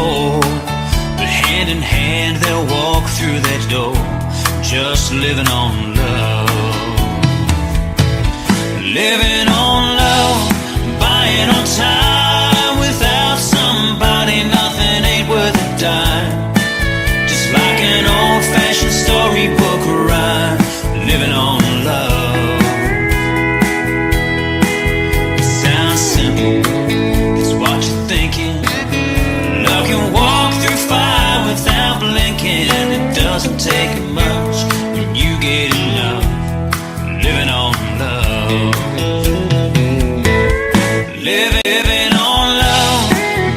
before, but hand in hand they'll walk through that door, just living on love. Living on love, buying on time. Without somebody, nothing ain't worth a dime. Just like an old-fashioned storybook rhyme, living on love. It sounds simple, it's what you're thinking. Love can walk through fire without blinking. It doesn't take much when you get enough, living on love. Living on love,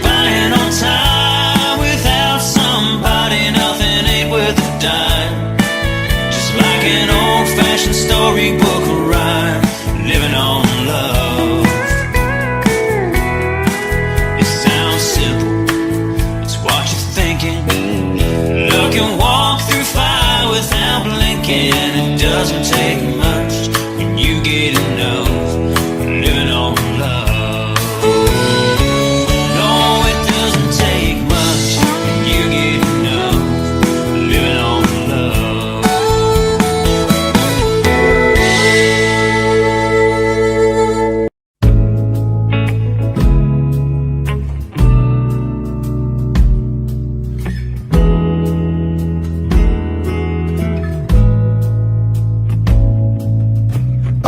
buying on time. Without somebody, nothing ain't worth a dime. Just like an old-fashioned storybook rhyme, living on love. It sounds simple, it's what you're thinking. Love can walk through fire without blinking. It doesn't take much when you get enough, living on love. No, it doesn't take much when you get enough, living on love.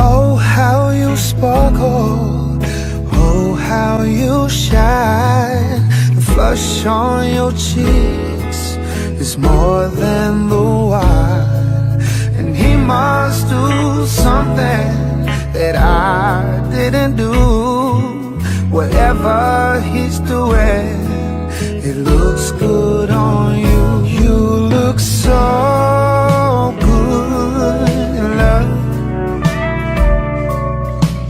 Oh, how you sparkle, oh, how you shine. The flush on your cheeks is more than the wine. And he must do something that I didn't do. Whatever he's doing, it looks good on you. You look so good in love.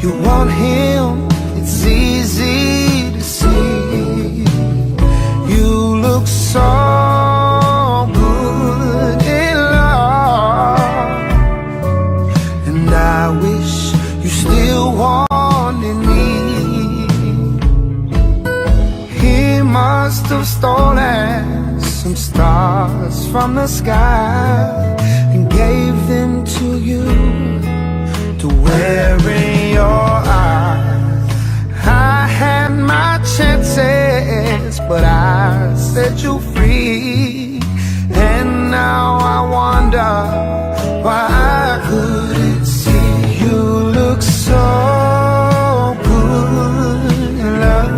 You want him, it's easy to see. You look so good in love. And I wish you still wanted me. He must have stolen some stars from the sky and gave them to you to wear in your eyes. I had my chances, but I set you free. And now I wonder why I couldn't see. You look so good in love.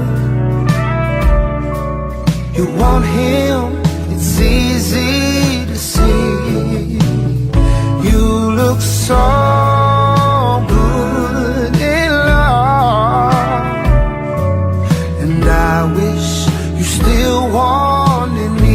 You want him, it's easy to see. You look so good in love. And I wish you still wanted me.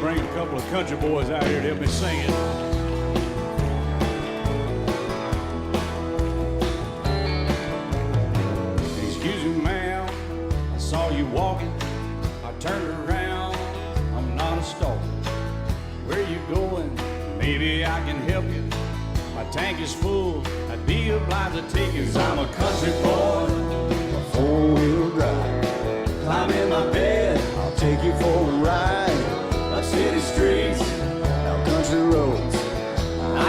Bring a couple of country boys out here to help me sing it. Excuse me, ma'am, I saw you walking. I turned around, I'm not a stalker. Where you going? Maybe I can help you. My tank is full, I'd be obliged to take you. 'Cause I'm a country boy, a four-wheel drive. Climb in my bed, I'll take you for a ride. Up city streets, down country roads.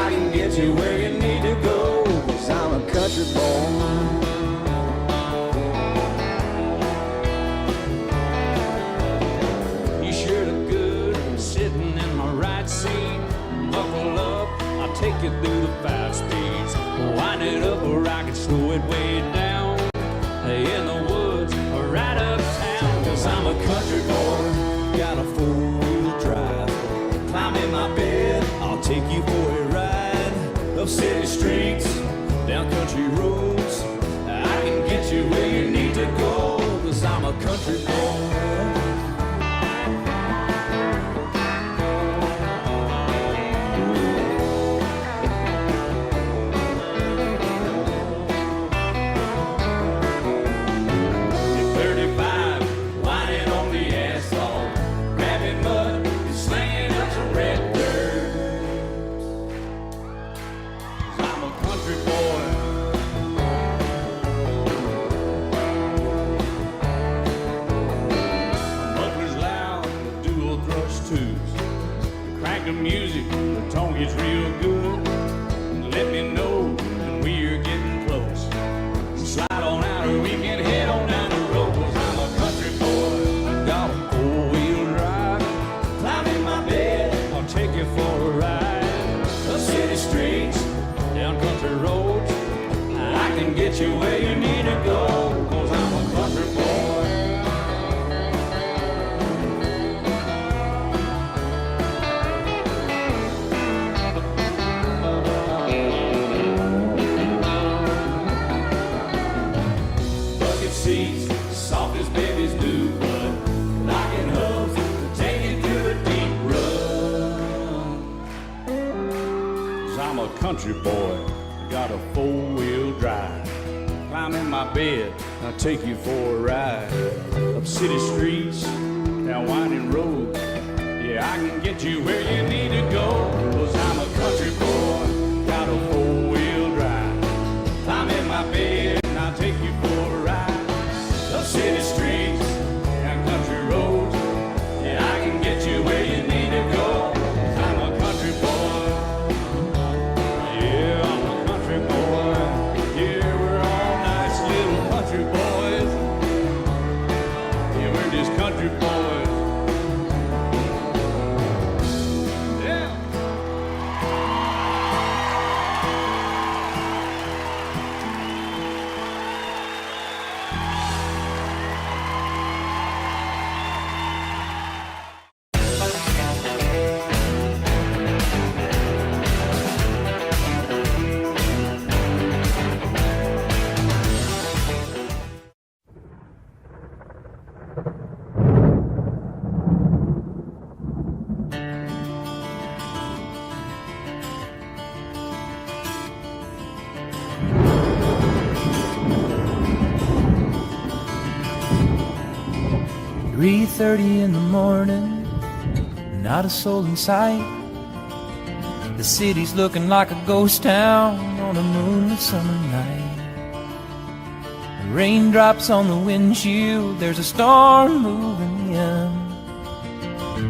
I can get you where you need to go. 'Cause I'm a country boy. Take you through the 5 speeds, wind it up or I can slow it way down. In the woods or right uptown. 'Cause I'm a country boy, got a 4-wheel drive. Climb in my bed, I'll take you for a ride. Up city streets, down country roads. I can get you where you need to go. 'Cause I'm a country boy. The music, the tone gets real good. Let me know when we're getting close. Slide on out or we can head on down the road. 'Cause I'm a country boy, got a 4-wheel drive. Climb in my bed, I'll take you for a ride. Up city streets, down country roads. I can get you where you need to go. 'Cause I'm a country boy. Soft as babies do, but knocking hubs to take you through a deep run. 'Cause I'm a country boy, got a 4-wheel drive. Climb in my bed, I'll take you for a ride. Up city streets, down winding roads. Yeah, I can get you where you need to go. 'Cause I'm a country boy, got a 4-wheel drive. Climb in my bed, and I'll take you for a ride. Up city streets, down country roads. Yeah, I can get you where you need to go. 'Cause I'm a country boy. Yeah, I'm a country boy. Yeah, we're all nice little country boys. Yeah, we're just country boys. Yeah. "3:30 in the morning, not a soul in sight. The city's looking like a ghost town on a moonlit summer night. Raindrops on the windshield, there's a storm moving in.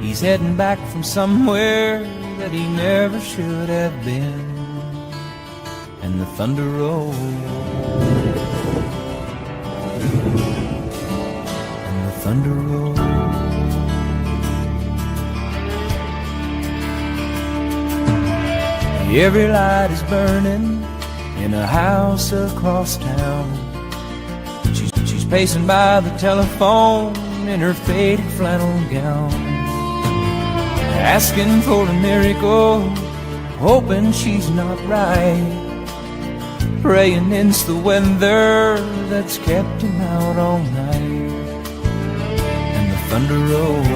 He's heading back from somewhere that he never should have been. And the thunder rolls, and the thunder rolls. Every light is burning in a house across town. She's pacing by the telephone in her faded flannel gown, asking for a miracle, hoping she's not right, praying it's the weather that's kept him out all night. And the thunder rolls,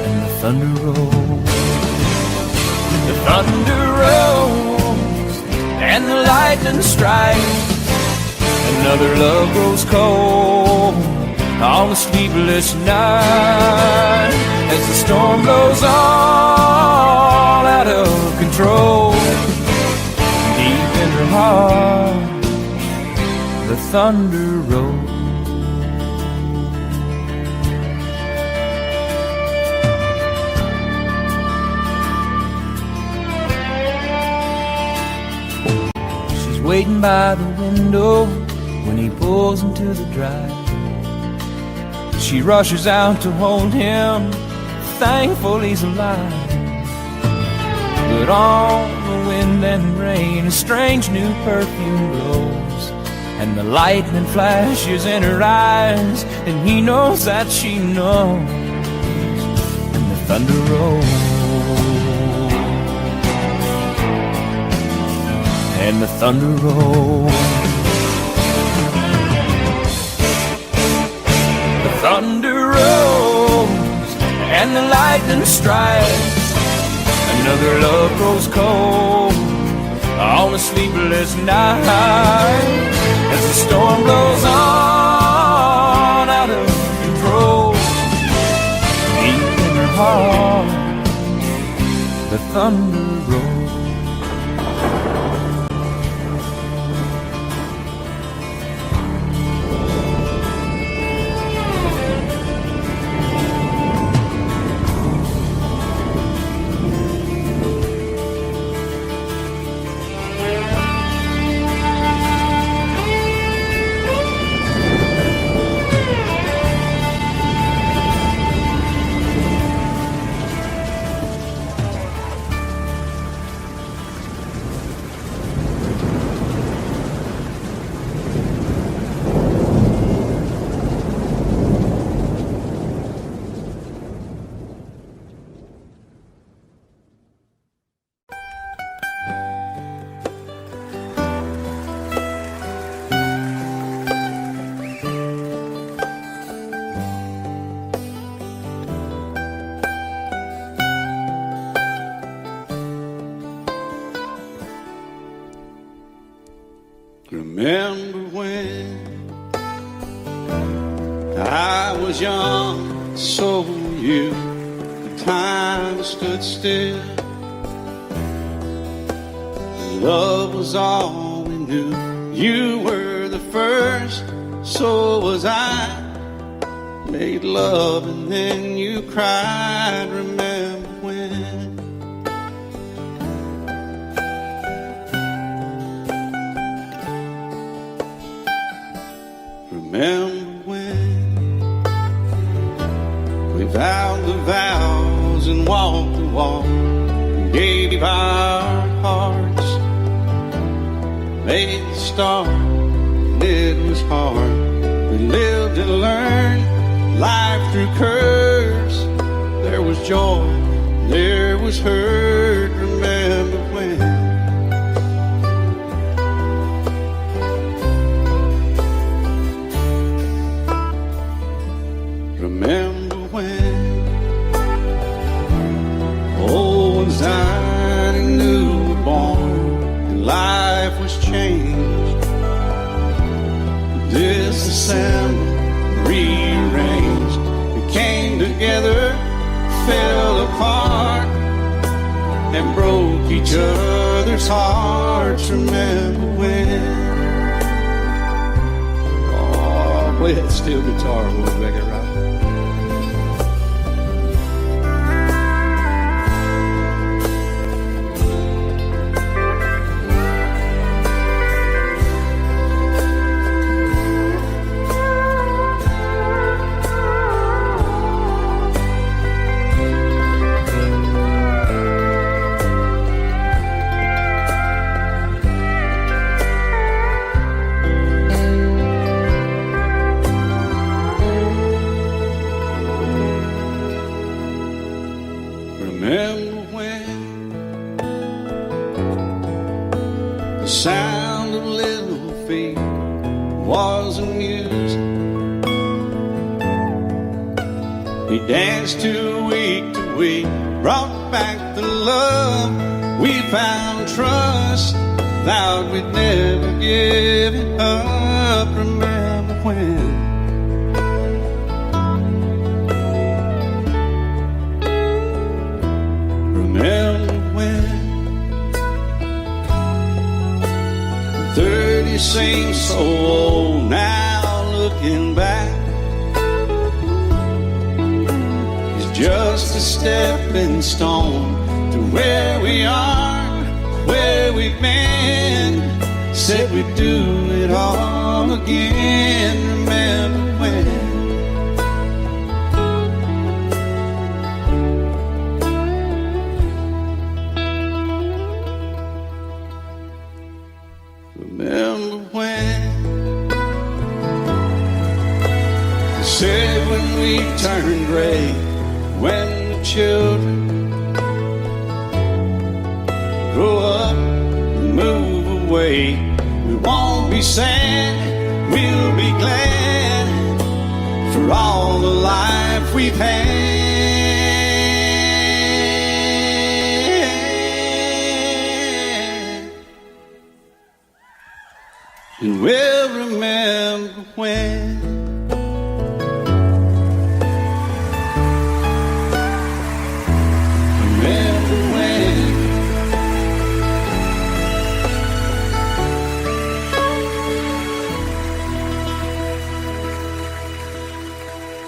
and the thunder rolls, the thunder rolls, and the lightning strikes. Another love grows cold, on a sleepless night as the storm blows all out of control. Deep in her heart, the thunder rolls. She's waiting by the window when he pulls into the drive. She rushes out to hold him, thankful he's alive. But on the wind and rain, a strange new perfume blows, and the lightning flashes in her eyes, and he knows that she knows, and the thunder rolls, and the thunder rolls. Thunder rolls and the lightning strikes. Another love grows cold on a sleepless night as the storm blows on out of control. Deep in her heart, the thunder rolls. Remember when I was young, so were you. The time stood still. Love was all we knew. You were the first, so was I. Made love and then you cried. Remember when? Remember when we vowed the vows and walked the walk and gave our hearts, made the start, and it was hard. We lived and learned life through curves. There was joy, there was hurt. Remember when? Remember when old ones died and new were born, and life was changed, disassembled, rearranged. We came together, fell apart, and broke each other's hearts. Remember when? Oh, play that steel guitar, we'll make it right. Remember when the sound of little feet was amusing? We danced to week, brought back the love. We found trust, vowed we'd never give it up. Remember when? Remember when 30 seems so old now, looking back. It's just a stepping stone to where we are, where we've been. Said we'd do it all again. Remember when? Remember when? They said when we turn gray, when the children grow up and move away, we won't be sad, we'll be glad for all the life we've had. And we'll remember when. Remember when.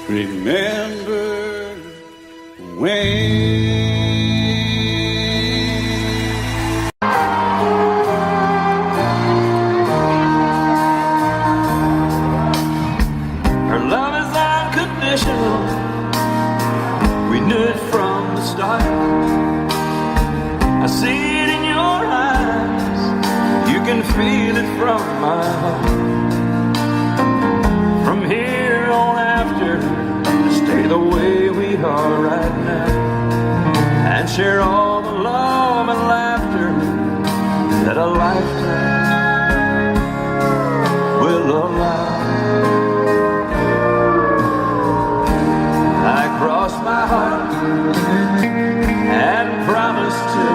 Remember when. Her love is unconditional. We knew it from the start. I see it in your eyes. You can feel it from my heart. From here on after, to stay the way we are right now, and share all the love and laughter that a lifetime will allow. I cross my heart and promise to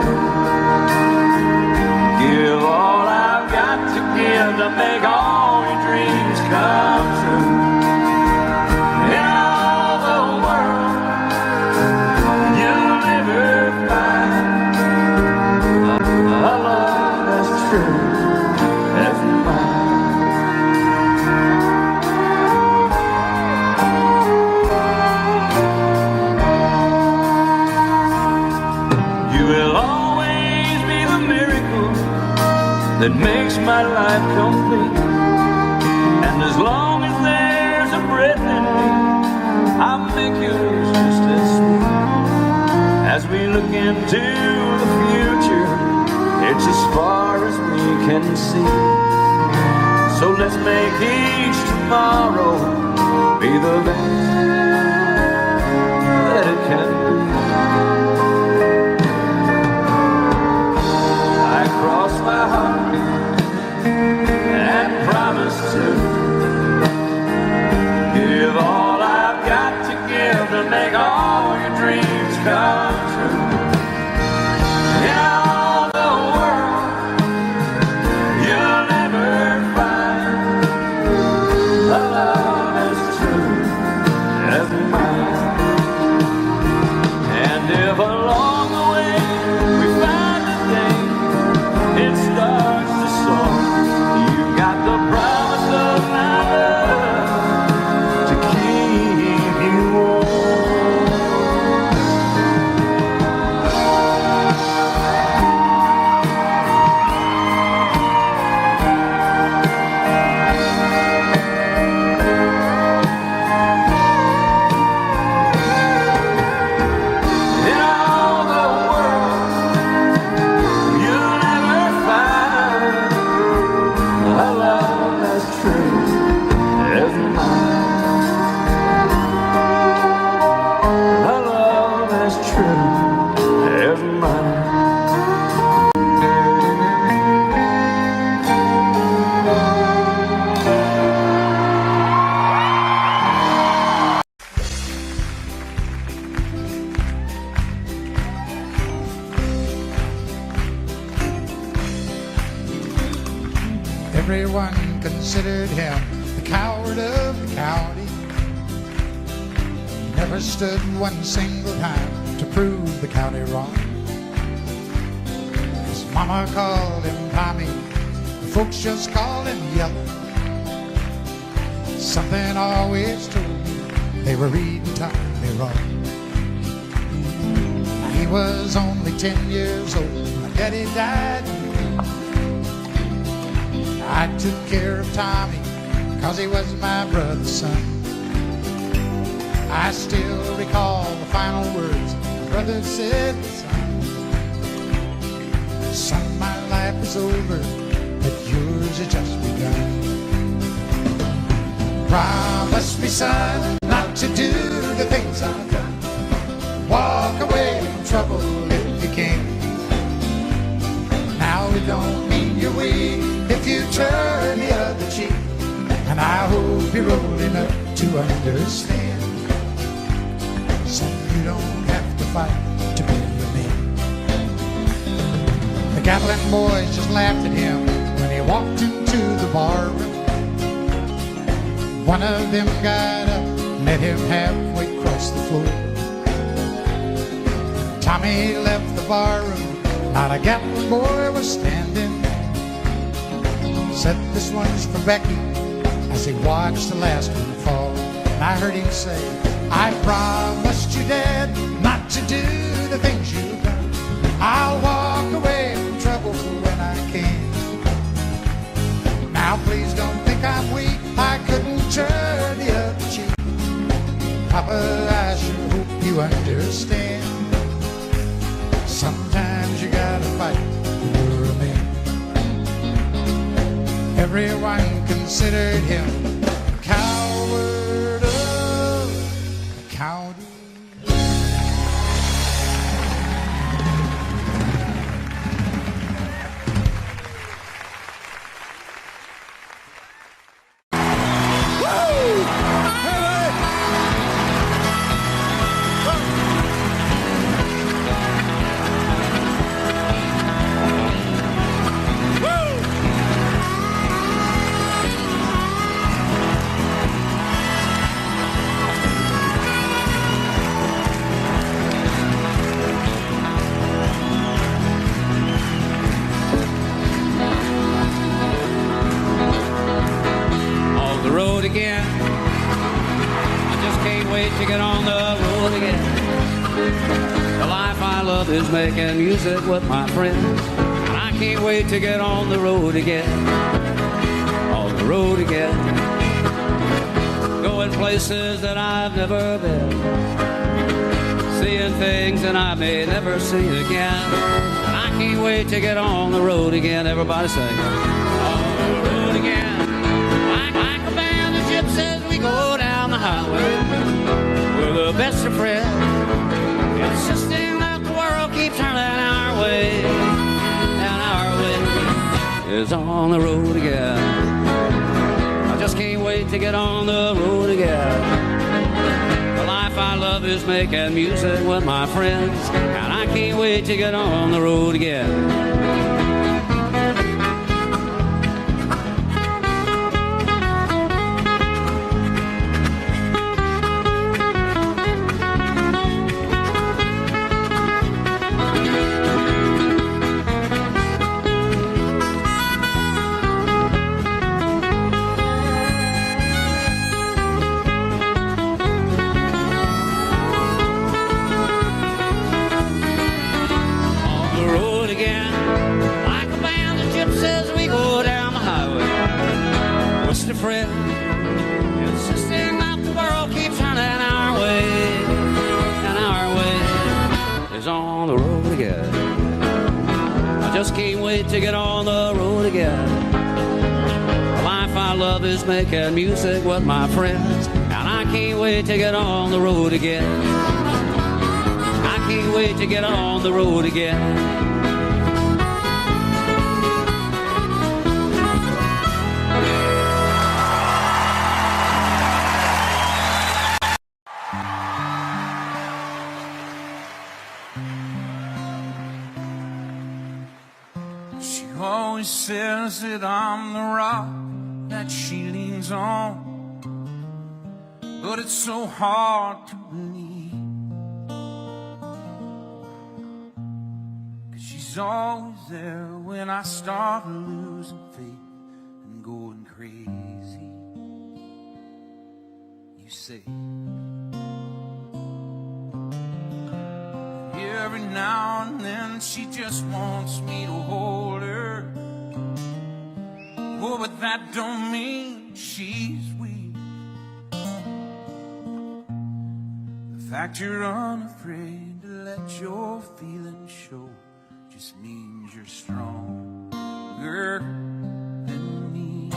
give all I've got to give to make all your dreams come true. In all the world, you'll never find a love as true as mine. You will always be the miracle that makes my life complete. And as long as there's a breath in me, I'll make yours just as sweet. As we look into the future, it's as far as we can see. So let's make each tomorrow be the best that it can be. I cross my heart and promise to give all I've got to give to make all your dreams come true. In all the world, you'll never find a love as true as mine. And if along the way we find a day it starts to soar, you got the promise of my love to keep you warm. In all the world, you'll never find a love as true as mine. A love as true as mine. Everyone considered him the coward of the county. He never stood one single time to prove the county wrong. Mama called him Tommy, the folks just called him Yellow. Something always told me they were reading Tommy wrong. He was only 10 years old when my daddy died. I took care of Tommy 'cause he was my brother's son. I still recall the final words my brother said, son, my life is over, but yours has just begun. Promise me, son, not to do the things I've done. Walk away from trouble if you can. Now it don't mean you're weak if you turn the other cheek. And I hope you're old enough to understand. Son, you don't have to fight to be a man. The Gatlin boys just laughed at him when he walked into the bar room. One of them got up, met him halfway across the floor. Tommy left the bar room, not a Gatlin boy was standing. Said, this one's for Becky, as he watched the last one fall. And I heard him say, I promised you, Dad, not to do the things you've done. I'll walk away from trouble when I can. Now please don't think I'm weak, I couldn't turn the other cheek. Papa, I sure hope you understand. Sometimes you gotta fight when you're a man. Everyone considered him the coward of the county. Again, I just can't wait to get on the road again. The life I love is making music with my friends, and I can't wait to get on the road again. On the road again, going places that I've never been, seeing things that I may never see again. And I can't wait to get on the road again. Everybody sing. On the road again. Go down the highway, we're the best of friends, insisting that the world keeps turning our way, and our way is on the road again. I just can't wait to get on the road again. The life I love is making music with my friends, and I can't wait to get on the road again. Friend, insisting that the world keeps turning our way, and our way is on the road again. I just can't wait to get on the road again. The life I love is making music with my friends, and I can't wait to get on the road again. I can't wait to get on the road again. Always says that I'm the rock that she leans on, but it's so hard to believe, 'cause she's she's always there when I start losing faith and going crazy. You say, every now and then she just wants me to hold her. Oh, but that don't mean she's weak. The fact you're unafraid to let your feelings show just means you're stronger than me.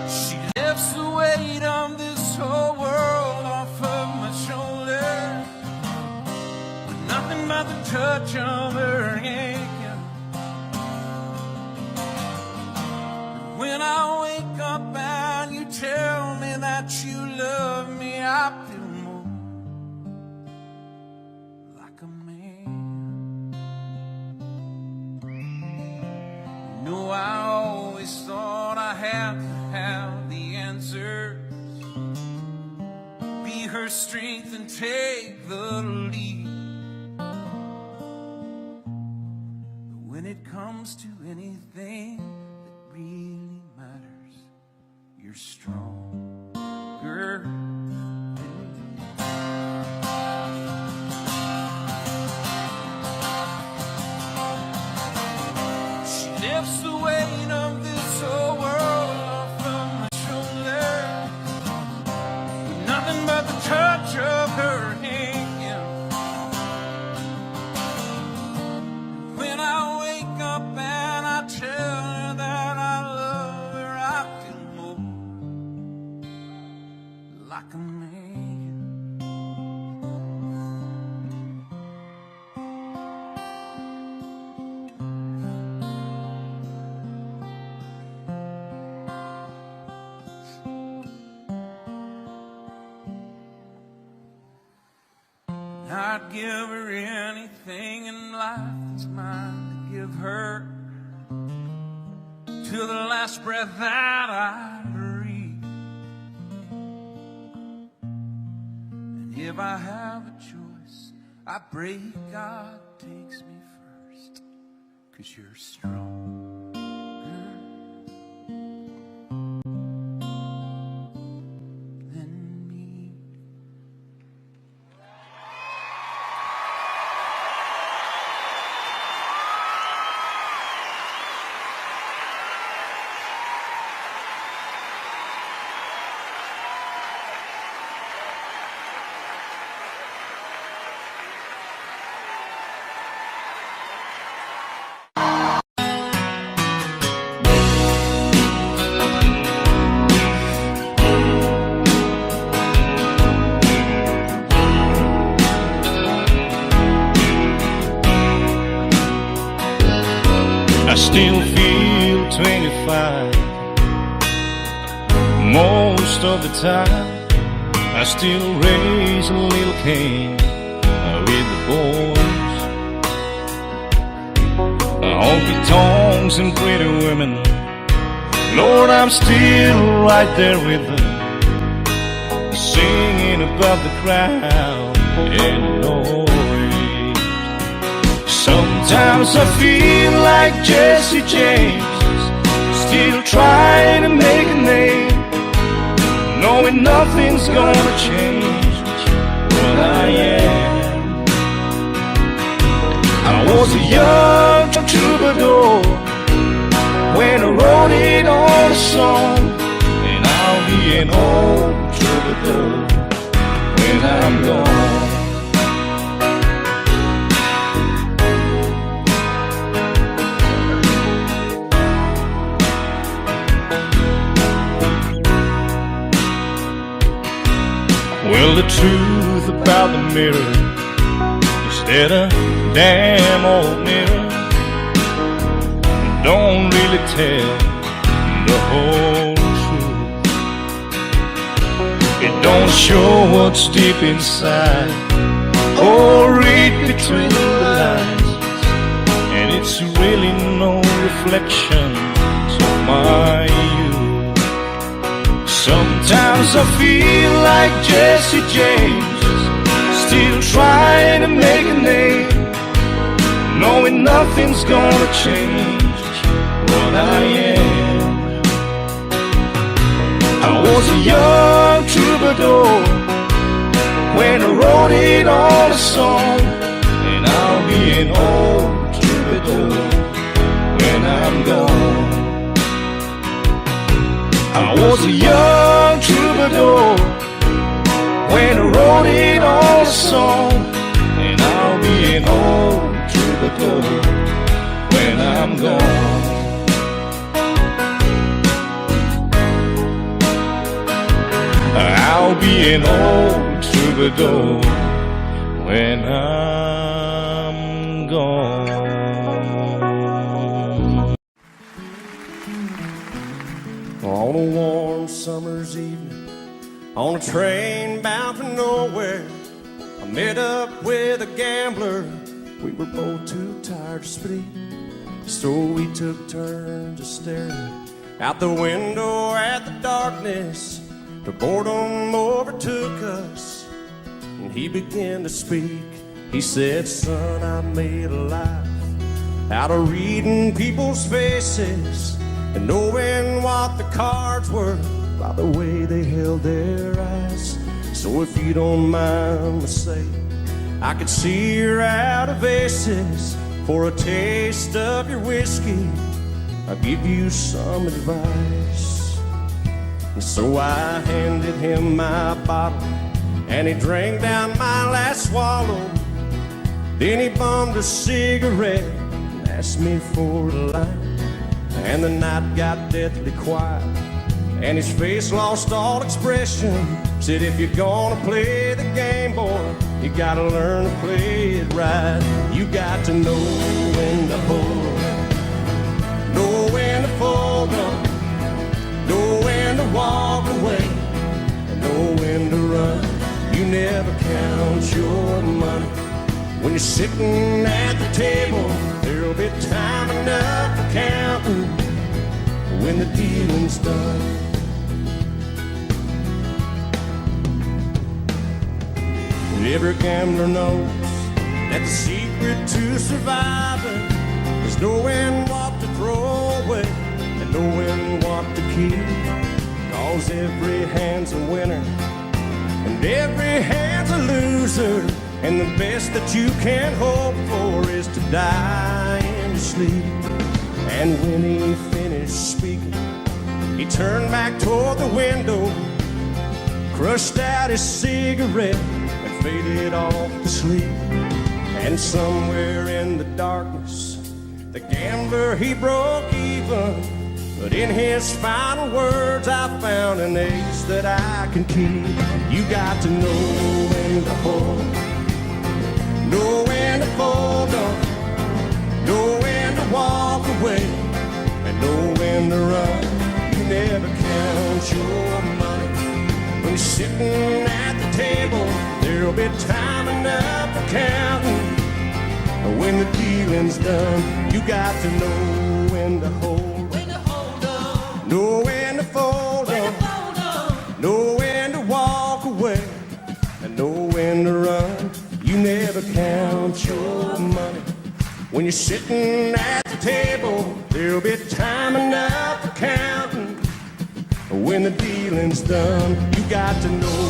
She lifts the weight of this whole world off of my shoulder, with nothing but the touch of her hand. When I wake up and you tell me that you love me, I feel more like a man. You know, I always thought I had to have the answers, be her strength and take the lead. But when it comes to anything that really matters, you're stronger than me. She lifts the weight of this whole world off of my shoulder, with nothing but the touch of her hand. When I wake up and I tell her that I love her, I feel more like a man. I'd give her anything in life that's mine to give her, till the last breath that I breathe. And if I have a choice, I pray God takes me first, 'cause you're stronger than me. I still feel 25 most of the time. I still raise a little Cain with the boys. Honky tonks and pretty women, Lord, I'm still right there with them, singing above the crowd and noise. Sometimes I feel like Jesse James, still trying to make a name, knowing nothing's gonna change what I am. I was a young troubadour when I wrote it on a song, and I'll be an old troubadour when I'm gone. Well, the truth about the mirror is that a damn old mirror don't really tell the whole truth. It don't show what's deep inside or read between the lines, and it's really no reflection of my youth. Sometimes I feel like Jesse James, still trying to make a name, knowing nothing's gonna change what I am. I was a young troubadour when I wrote it on a song, and I'll be an old troubadour when I'm gone. I was a young troubadour when I wrote it on a song, and I'll be an old troubadour when I'm gone. I'll be an old troubadour when I'm gone. On a warm summer's evening, on a train bound for nowhere, I met up with a gambler. We were both too tired to speak, so we took turns of staring out the window at the darkness. The boredom overtook us, and he began to speak. He said, son, I made a life out of reading people's faces and knowing what the cards were by the way they held their eyes. So if you don't mind me saying, I could see you're out of aces. For a taste of your whiskey, I'll give you some advice. And so I handed him my bottle, and he drank down my last swallow. Then he bummed a cigarette and asked me for a light. And the night got deathly quiet, and his face lost all expression. Said, if you're gonna play the game, boy, you gotta learn to play it right. You got to know when to hold up, know when to fold up, know when to walk away, and know when to run. You never count your money when you're sitting at the table. There'll be time enough for counting when the dealing's done. Every gambler knows that the secret to surviving is knowing what to throw away and knowing what to keep. 'Cause every hand's a winner and every hand's a loser, and the best that you can hope for is to die in your sleep. And when he finished speaking, he turned back toward the window, crushed out his cigarette, and faded off to sleep. And somewhere in the darkness, the gambler, he broke even. But in his final words, I found an ace that I can keep. You got to know when to hold, know when to fold up, know when to walk away, and know when to run. You never count your money when you're sitting at the table. There'll be time enough for counting when the dealing's done. You got to know when to hold, know when to fold up, know when to walk away, and know when to run. You never count your money when you're sitting at the table. There'll be time enough for counting when the dealing's done. You got to know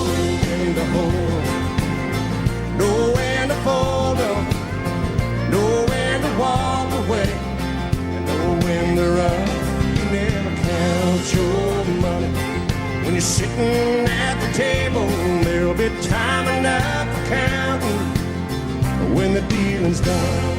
when to hold, know when to fold up, know when to walk away, and know when to run. You never count your money when you're sitting at the table. There'll be time enough for counting when the dealing's done.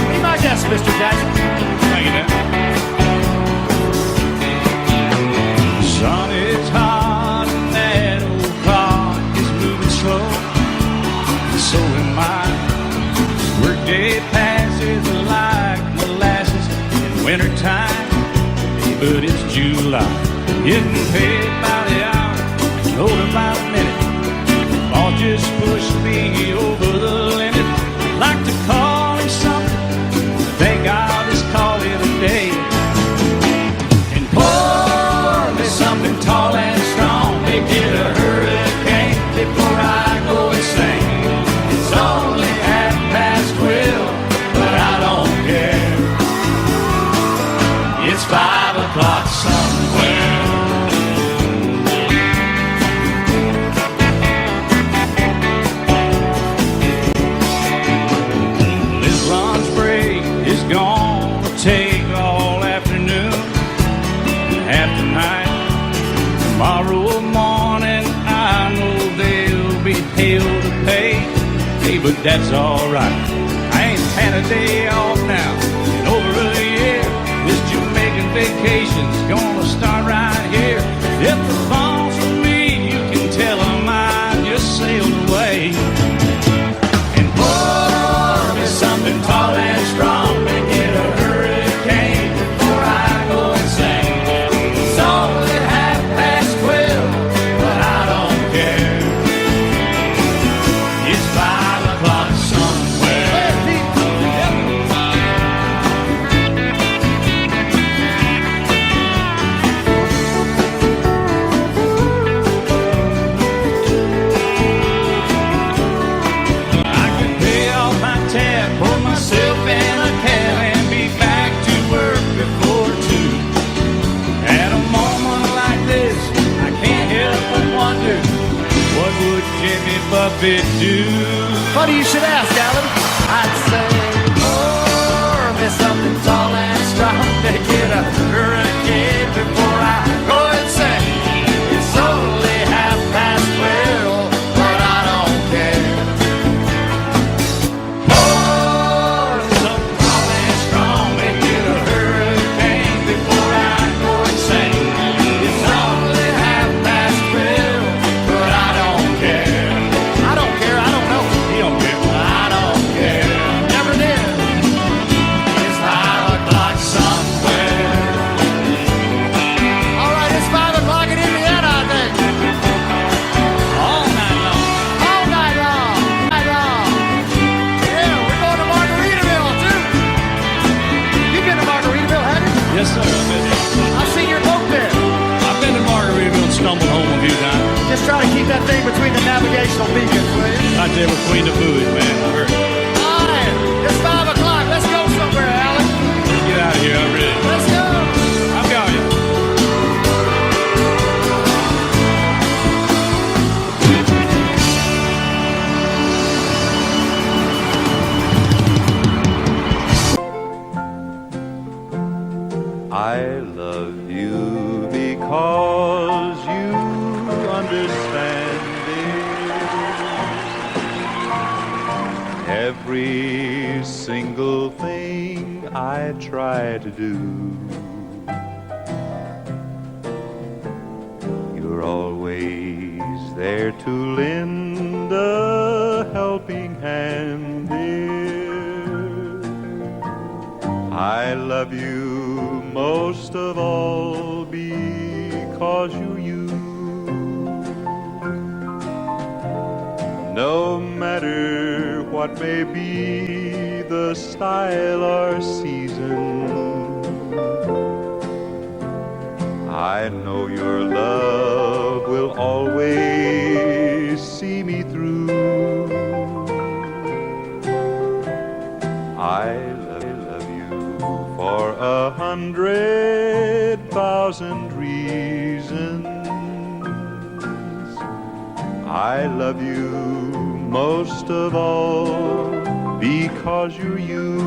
Be my guest, Mr. Jackson. Thank you, Dan. Sun is hot and that old clock is moving slow. So am I. Workday passes like molasses in wintertime, but it's July. Getting paid by the hour, older by the minute. All just pushed me over the limit. Like to call him something, I think I'll just call him It's 5 o'clock somewhere. This lunch break is gonna take all afternoon, half tonight. Tomorrow morning I know they'll be hell to pay. Hey, but that's alright. I ain't had a day off now in over a year. This Jamaican vacation's gonna start right here. If the phone's for me, you can tell them I just sailed away. And pour me something tall and strong, make it a hurricane before I go insane. It's only 12:30, but I don't care. It's 5 o'clock somewhere. I can pay off my tab, pour myself in a cab, and be back to work before 2. At a moment like this, I can't help but wonder, what would Jimmy Buffett do? Funny you should ask, Alan. I'd say, pour me something tall and strong, make it a hurricane before I go insane. It's only 12:30, but I don't care. Pour me something tall and strong, make it a hurricane before I go insane. It's only 12:30, but I don't care. I don't care, I don't know. He don't care. I don't care. Never did. It's 5 o'clock somewhere. All right, it's 5 o'clock in Indiana, I think. All night long. All night long. Night long. Yeah, we're going to Margaritaville, too. You've been to Margaritaville, haven't you? Yes, sir. I've been there. I've seen your boat there. I've been to Margaritaville and stumbled home a few times. Just try to keep that thing between the navigational beacons, will you? Right there between the buoys, man. I heard. All right, it's 5 o'clock. Let's go somewhere, Alan. Let's get out of here. I'm ready. Let's go. I'm going. I love you because you understand it. Every single thing I try to do, you're always there to lend a helping hand, dear. I love you most of all because you're you. No matter what may be the style or season, I know your love will always see me through. I love you for 100,000 reasons. I love you most of all because you're you.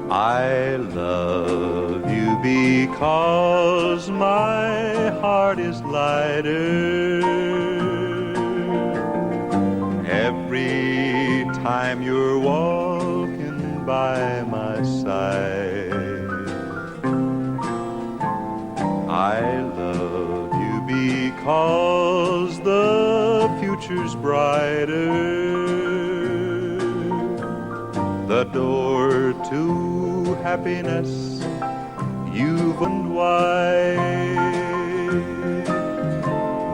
I love you because my heart is lighter every time you're walking by my side. I love you because the future's brighter, the door to happiness you've opened wide.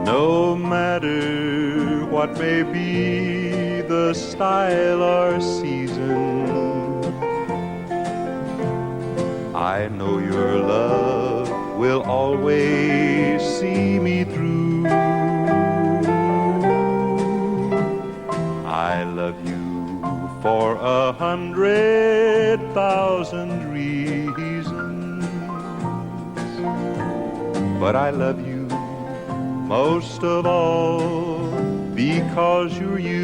No matter what may be the style or season, I know your love will always see me through. but I love you most of all because you're you.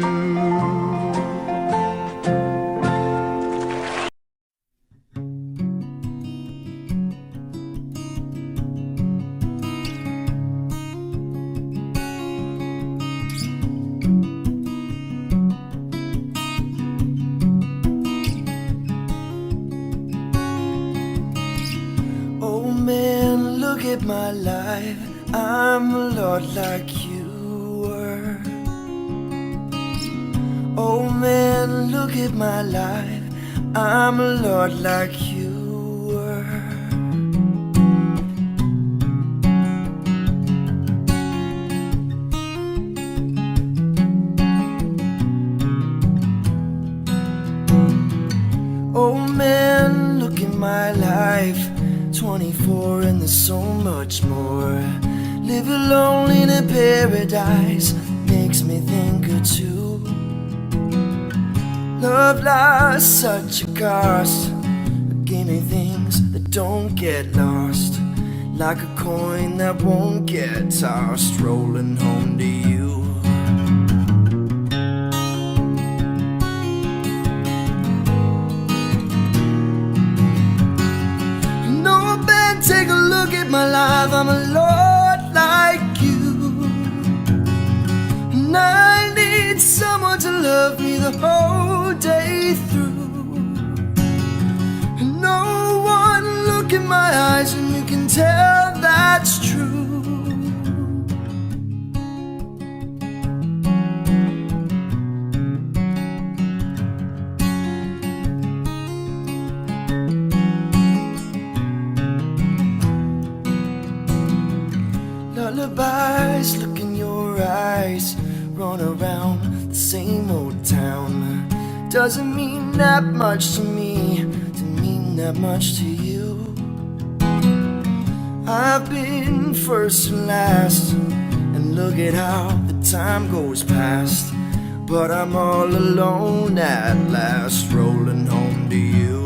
Oh man, look at my life. I'm a lot like you were. Oh man, look at my life. I'm a lot like you were. Oh man, look at my life. 24 and there's so much more. Live alone in a paradise makes me think of two. Love lies such a cost. Gave me things that don't get lost, like a coin that won't get tossed, rolling home to you. Take a look at my life, I'm a lot like you. And I need someone to love me the whole day through. And no one look in my eyes and you can tell that's true. Lullabies, look in your eyes, run around the same old town. Doesn't mean that much to me, doesn't mean that much to you. I've been first and last, and look at how the time goes past. But I'm all alone at last, rolling home to you.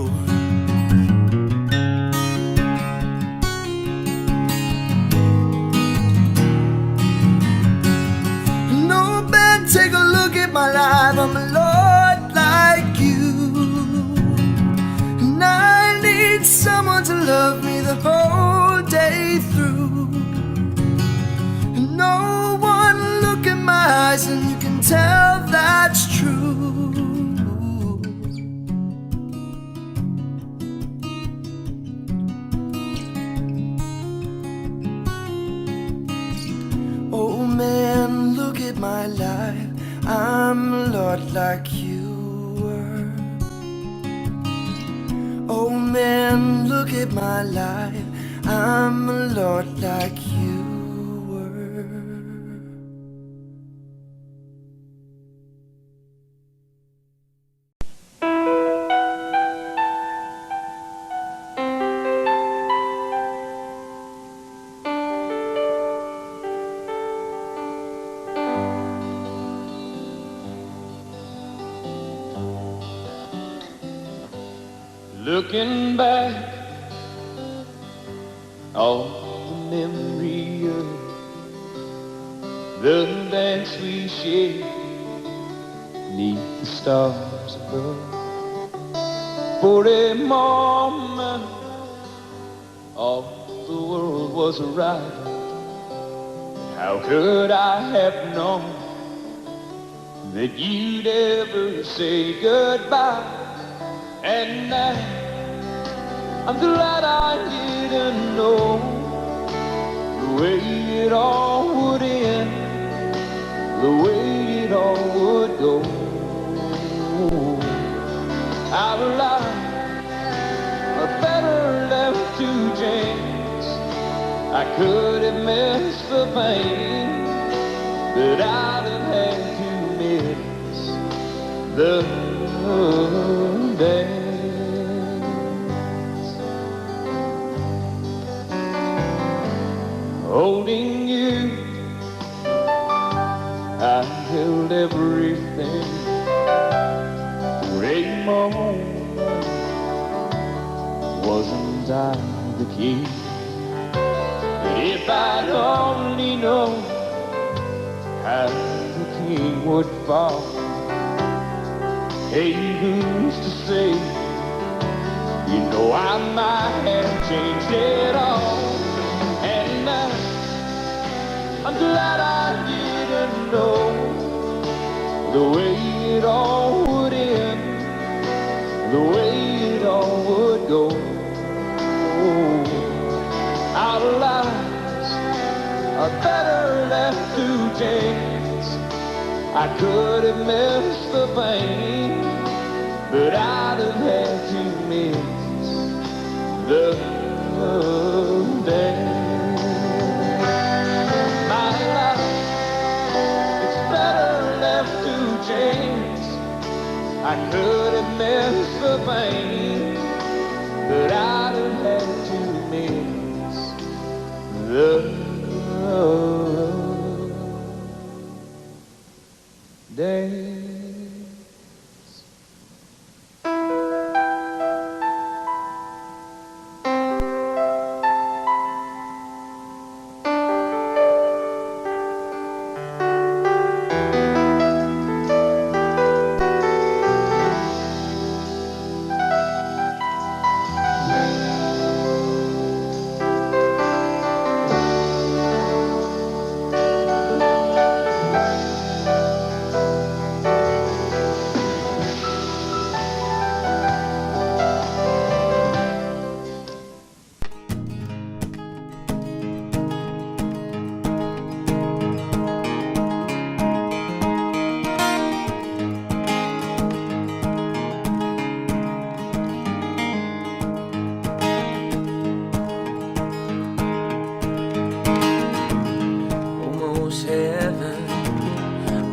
Take a look at my life, I'm a lot like you. And I need someone to love me the whole day through. And no one look in my eyes and you can tell that's true. Oh man, look at my life, I'm a lot like you were. Oh man, look at my life, I'm a lot like you were. Looking back on the memory of the dance we shared neath the stars above. For a moment all the world was right. How could I have known that you'd ever say goodbye? And now I'm glad I didn't know the way it all would end, the way it all would go. Our lives are better left to chance. I could have missed the pain, but I'd have had to miss the dance. Holding you, I held everything. For a moment, wasn't I the key? But if If I'd only known how the king would fall. Hey, who's to say? You know I might have changed it all. And I'm glad I didn't know the way it all would end, the way it all would go. Our lives are better left to chance. I could have missed the pain, but I'd have had to miss the dance. My life, it's better left to chance. I could have missed the pain, but I'd have had to miss the dance.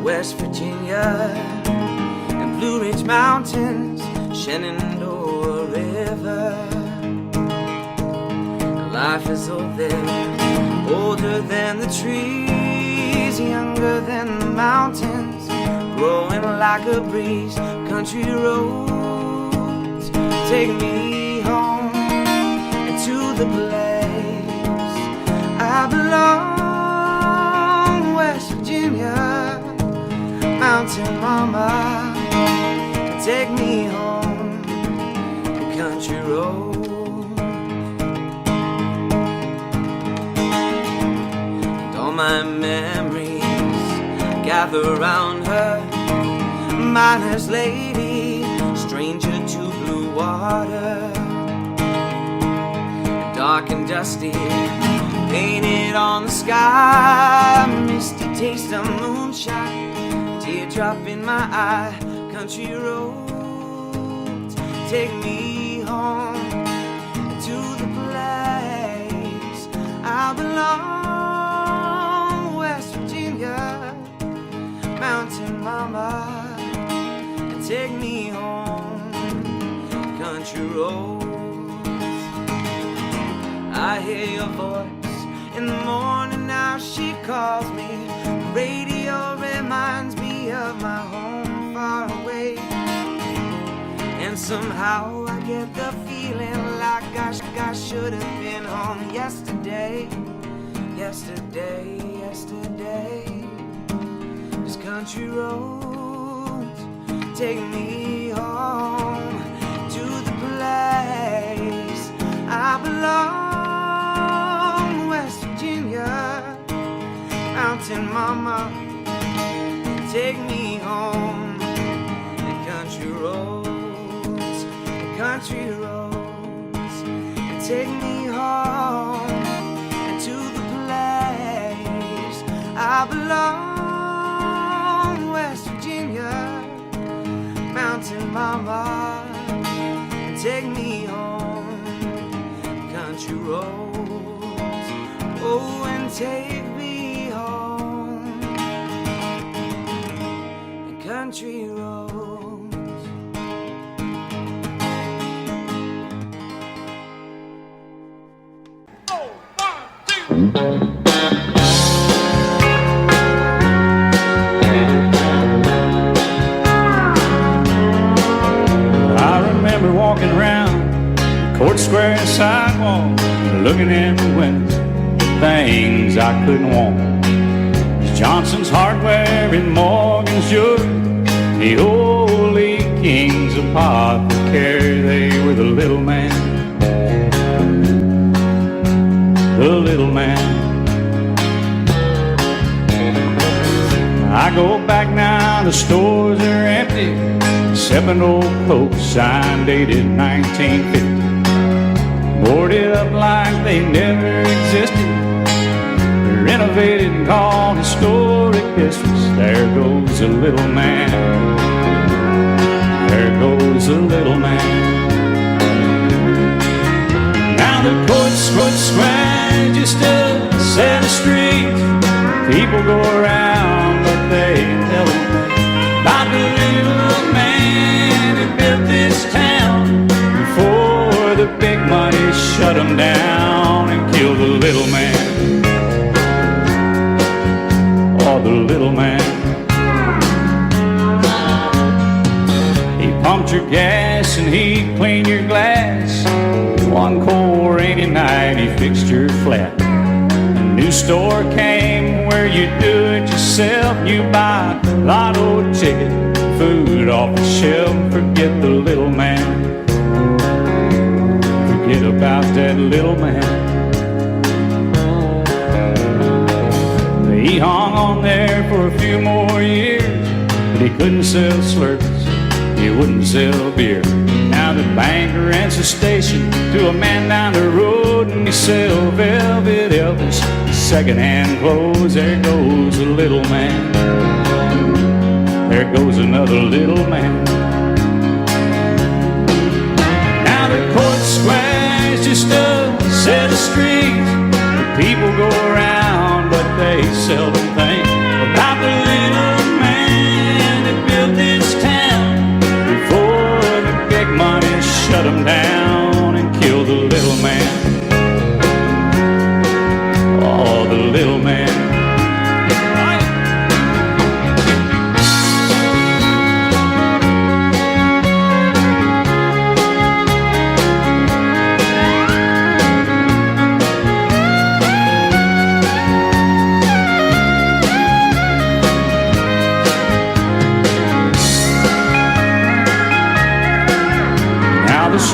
West Virginia and Blue Ridge Mountains, Shenandoah River. Life is old there, older than the trees, younger than the mountains, growing like a breeze. Country roads take me home and to the place I belong. West Virginia, mountain mama, take me home, country road. And all my memories gather around her, miner's lady, stranger to blue water. Dark and dusty, painted on the sky, misty taste of moonshine, teardrop in my eye. Country roads take me home to the place I belong. West Virginia, mountain mama, take me home, country roads. I hear your voice in the morning, now she calls me. The radio reminds me of my home far away, and somehow I get the feeling like I should have been home yesterday. Yesterday, yesterday. This country roads take me home to the place I belong. West Virginia, mountain mama, take me home. The country roads, take me home to the place I belong. West Virginia, mountain mama, take me home, country roads, oh, and take me home, country roads. I remember walking around Court Square sidewalk, looking in the windows, things I couldn't want. Johnson's Hardware in Morgan's Shore, the old Lee Kings Apothecary, they were the little man, the little man. I go back now, the stores are empty, 7 old Coke sign dated 1950, boarded up like they never existed, renovated and called historic districts. There goes a little man, there goes a little man. Now the court's square, just a set of streets, people go around but they tell them about the little man who built this town before the big money shut him down and killed the little man. The little man. He pumped your gas and he cleaned your glass. One cold rainy night he fixed your flat. A new store came where you do it yourself. You buy a lotto ticket, food off the shelf. Forget the little man, forget about that little man. He hung on there for a few more years, but he couldn't sell Slurpees, he wouldn't sell beer. Now the bank rents a station to a man down the road, and he sell Velvet Elvis, second-hand clothes. There goes a little man, there goes another little man. Now the court square is just a set of streets, people go around but they seldom think about the little man that built this town before the big money shut him down and killed the little man. Oh, the little man.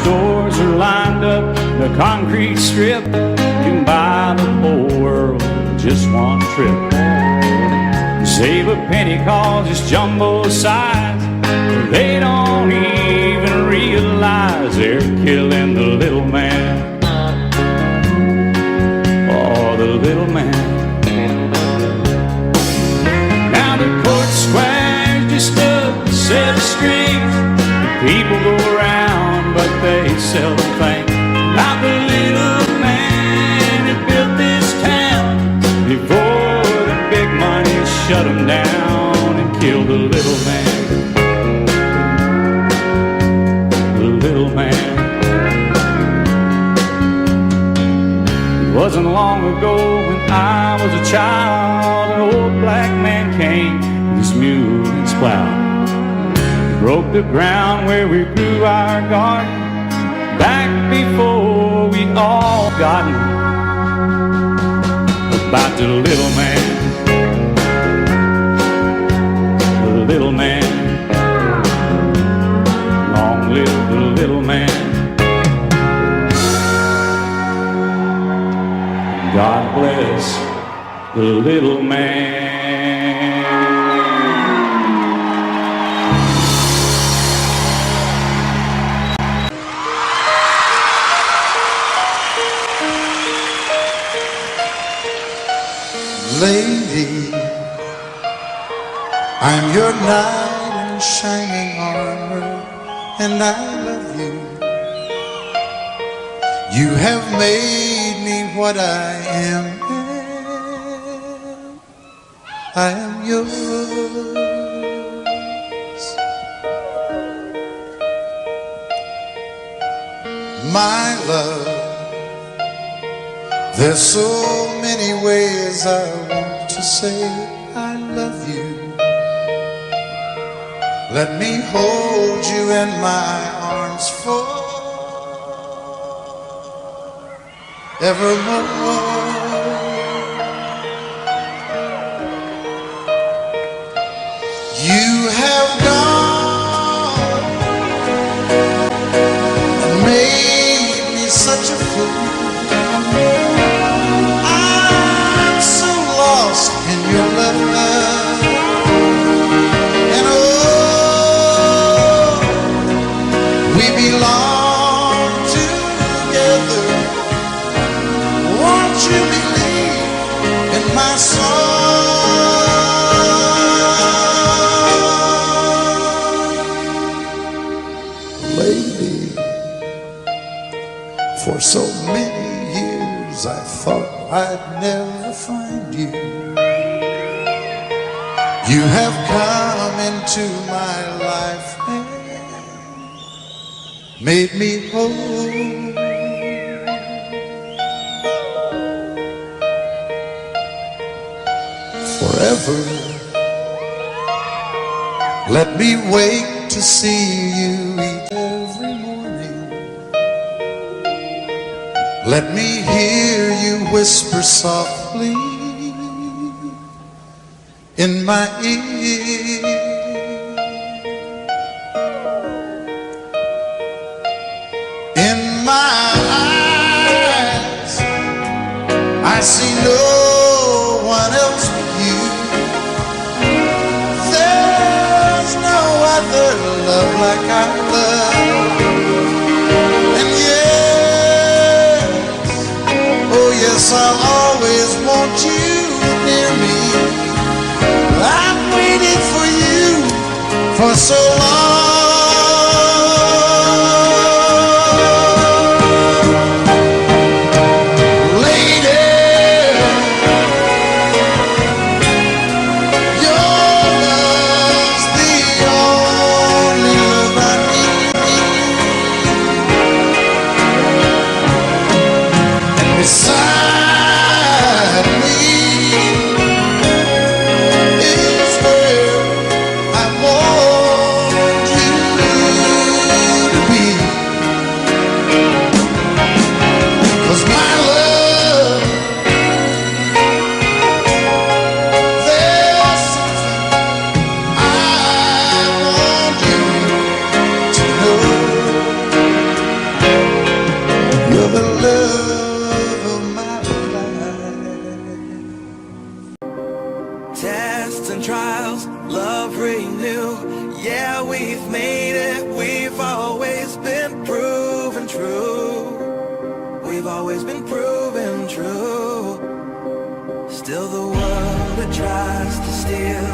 Stores are lined up in a concrete strip. You can buy the whole world in just one trip. Save a penny cause it's jumbo size. They don't even realize they're killing the little man. Oh, the little man. Now the court square is just a set of streets. People go around but they seldom think about the little man that built this town before the big money shut him down and killed the little man. The little man. It wasn't long ago when I was a child, an old black man came with his mule and his plow. Broke the ground where we grew our garden back before we all gotten about the little man, the little man. Long live the little man. God bless the little man. Lady, I'm your knight in shining armor, and I love you. You have made me what I am. I am yours. My love, there's so many ways I want to say I love you. Let me hold you in my arms forevermore. You have gone and made me such a fool. I'm so lost in your love, and oh, we belong together. Won't you believe in my song? Lady, for so many years I thought I'd never find you. You have come into my life and made me whole. Forever, let me wake to see you each every morning. Let me hear you whisper softly in my ear. In my eyes, I see no one else but you. There's no other love like our love. And yes, oh yes, I'll always want you near me. I've waited for you for so long. Lady, your love's the only love I need. And beside me is where I want you to be. 'Cause my love, there's something I want you to know. You're the love of my life. Tests and trials, love renew. Yeah, we've made it. We've always been proven true. We've always been proven true. Still the world that tries to steal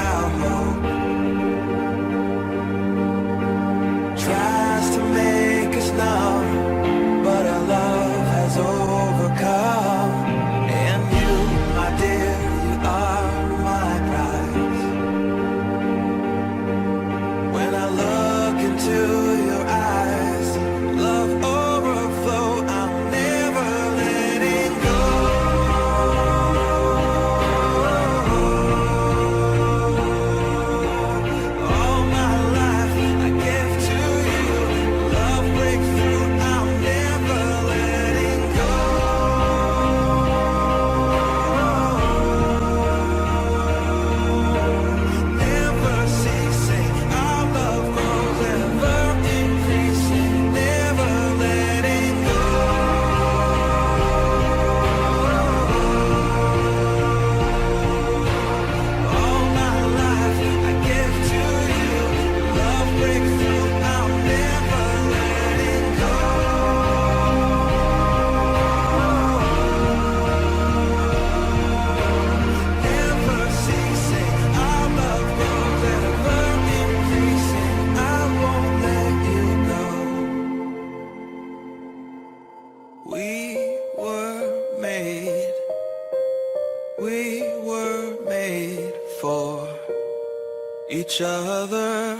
our hope tries to make us numb, but our love has overcome. And you, my dear, you are my prize. When I look into your eyes, love overflow, I'm never letting go. All my life I give to you, love breakthrough, I'm never letting go. Never ceasing, our love grows ever increasing, never letting go. All my life I give to you, love breakthrough, I'm never letting go. Never ceasing, our love grows ever increasing, I won't let you go. We were made for each other.